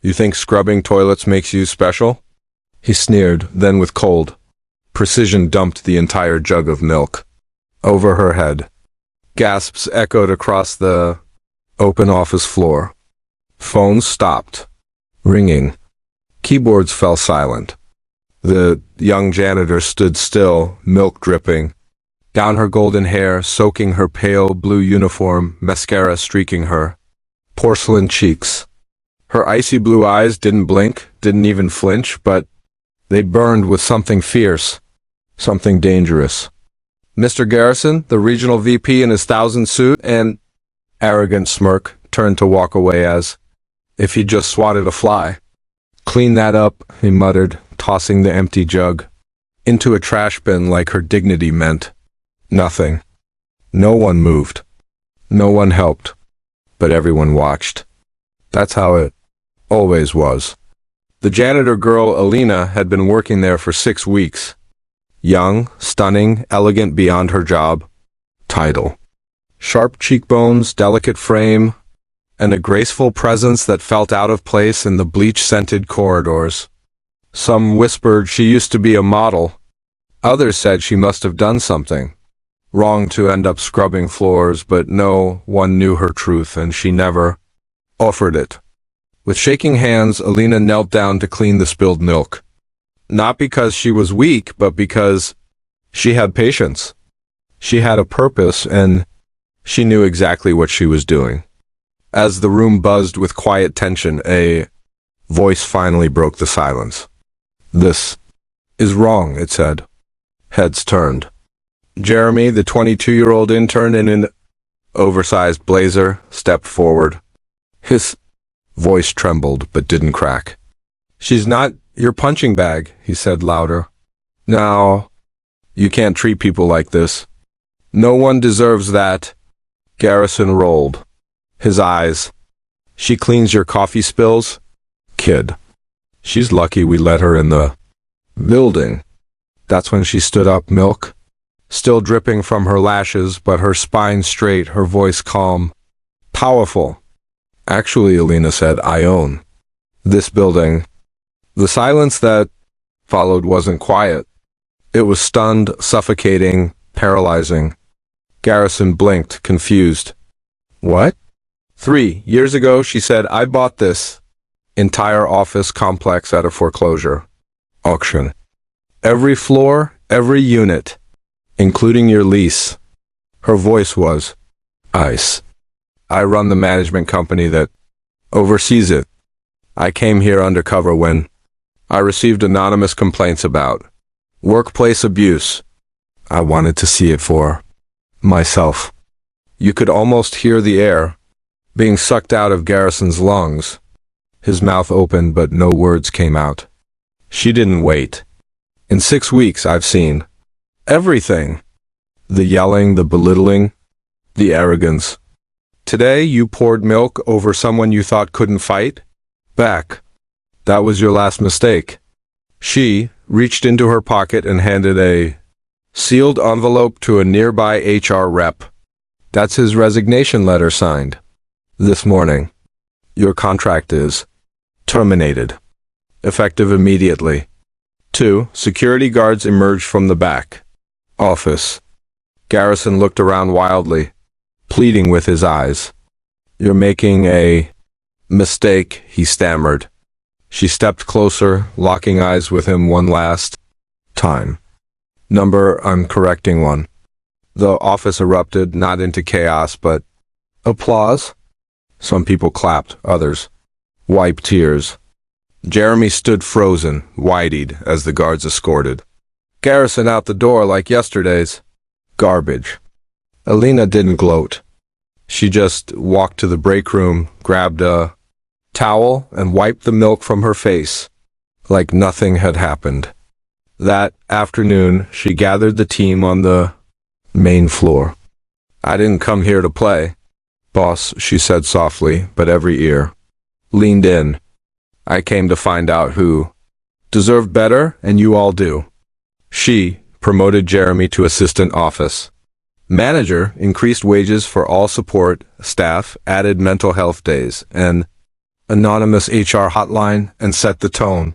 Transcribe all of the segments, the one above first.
You think scrubbing toilets makes you special? He sneered, then with cold precision dumped the entire jug of milk over her head. Gasps echoed across the open office floor. Phones stopped ringing. Keyboards fell silent. The young janitor stood still, milk dripping down her golden hair, soaking her pale blue uniform, mascara streaking her porcelain cheeks. Her icy blue eyes didn't blink, didn't even flinch, but they burned with something fierce, something dangerous. Mr. Garrison, the regional VP in his 1,000 suit, and arrogant smirk, turned to walk away as if he just swatted a fly. Clean that up, he muttered, tossing the empty jug into a trash bin like her dignity meant nothing. No one moved. No one helped. But everyone watched. That's how it always was. The janitor girl, Alina, had been working there for 6 weeks. Young, stunning, elegant beyond her job title. Sharp cheekbones, delicate frame, and a graceful presence that felt out of place in the bleach-scented corridors. Some whispered she used to be a model. Others said she must have done something wrong to end up scrubbing floors, but no one knew her truth, and she never offered it. With shaking hands, Alina knelt down to clean the spilled milk. Not because she was weak, but because she had patience. She had a purpose, and she knew exactly what she was doing. As the room buzzed with quiet tension, a voice finally broke the silence. "This is wrong," it said. Heads turned. Jeremy, the 22-year-old intern in an oversized blazer, stepped forward. His voice trembled but didn't crack. "She's not your punching bag," he said louder. "Now, you can't treat people like this. No one deserves that." Garrison rolled his eyes. "She cleans your coffee spills? Kid. She's lucky we let her in the building." That's when she stood up, milk still dripping from her lashes, but her spine straight, her voice calm, powerful. "Actually," Alina said, "I own this building." The silence that followed wasn't quiet. It was stunned, suffocating, paralyzing. Garrison blinked, confused. "What?" 3 years ago, she said, "I bought this entire office complex at a foreclosure auction. Every floor, every unit, including your lease." Her voice was ice. "I run the management company that oversees it. I came here undercover when I received anonymous complaints about workplace abuse. I wanted to see it for myself." You could almost hear the air being sucked out of Garrison's lungs. His mouth opened, but no words came out. She didn't wait. "In 6 weeks, I've seen everything. The yelling, the belittling, the arrogance. Today, you poured milk over someone you thought couldn't fight back. That was your last mistake." She reached into her pocket and handed a sealed envelope to a nearby HR rep. "That's his resignation letter signed this morning. Your contract is terminated. Effective immediately." 2 security guards emerged from the back office. Garrison looked around wildly, pleading with his eyes. "You're making a mistake," he stammered. She stepped closer, locking eyes with him one last time. I'm correcting one." The office erupted, not into chaos, but applause. Some people clapped, others wiped tears. Jeremy stood frozen, wide-eyed, as the guards escorted Garrison out the door like yesterday's garbage. Alina didn't gloat. She just walked to the break room, grabbed a towel, and wiped the milk from her face, like nothing had happened. That afternoon, she gathered the team on the main floor. "I didn't come here to play, boss," she said softly, but every ear leaned in. "I came to find out who deserved better, and you all do." She promoted Jeremy to assistant office manager, increased wages for all support staff, added mental health days, and anonymous HR hotline and set the tone.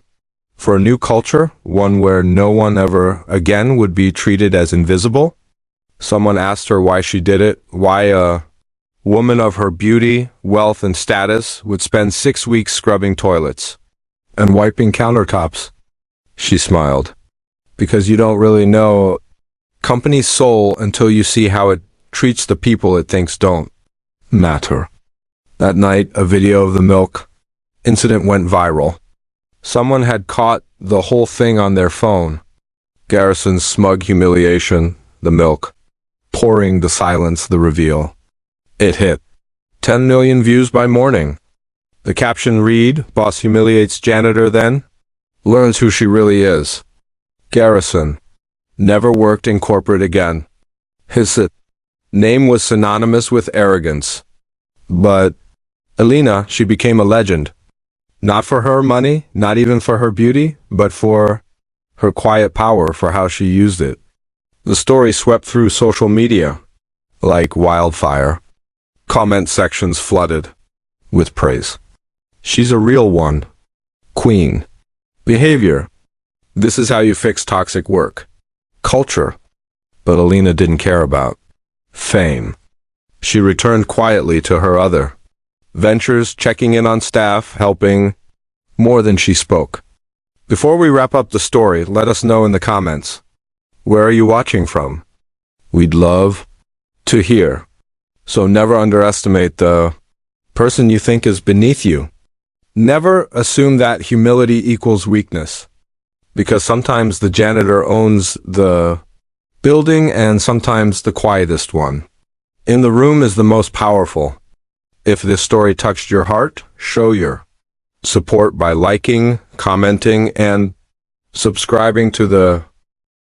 For a new culture, one where no one ever again would be treated as invisible. Someone asked her why she did it, why a woman of her beauty, wealth, and status would spend 6 weeks scrubbing toilets and wiping countertops. She smiled. Because you don't really know company's soul until you see how it treats the people it thinks don't matter. That night, a video of the milk incident went viral. Someone had caught the whole thing on their phone. Garrison's smug humiliation, the milk, pouring, the silence, the reveal. It hit 10 million views by morning. The caption read, "Boss humiliates janitor then learns who she really is." Garrison never worked in corporate again. His name was synonymous with arrogance. But Alina, she became a legend. Not for her money, not even for her beauty, but for her quiet power, for how she used it. The story swept through social media like wildfire. Comment sections flooded with praise. She's a real one. Queen. Behavior. This is how you fix toxic work. Culture. But Alina didn't care about fame. She returned quietly to her other ventures, checking in on staff, helping more than she spoke. Before we wrap up the story, let us know in the comments. Where are you watching from? We'd love to hear. So never underestimate the person you think is beneath you. Never assume that humility equals weakness. Because sometimes the janitor owns the building and sometimes the quietest one. In the room is the most powerful. If this story touched your heart, show your support by liking, commenting, and subscribing to the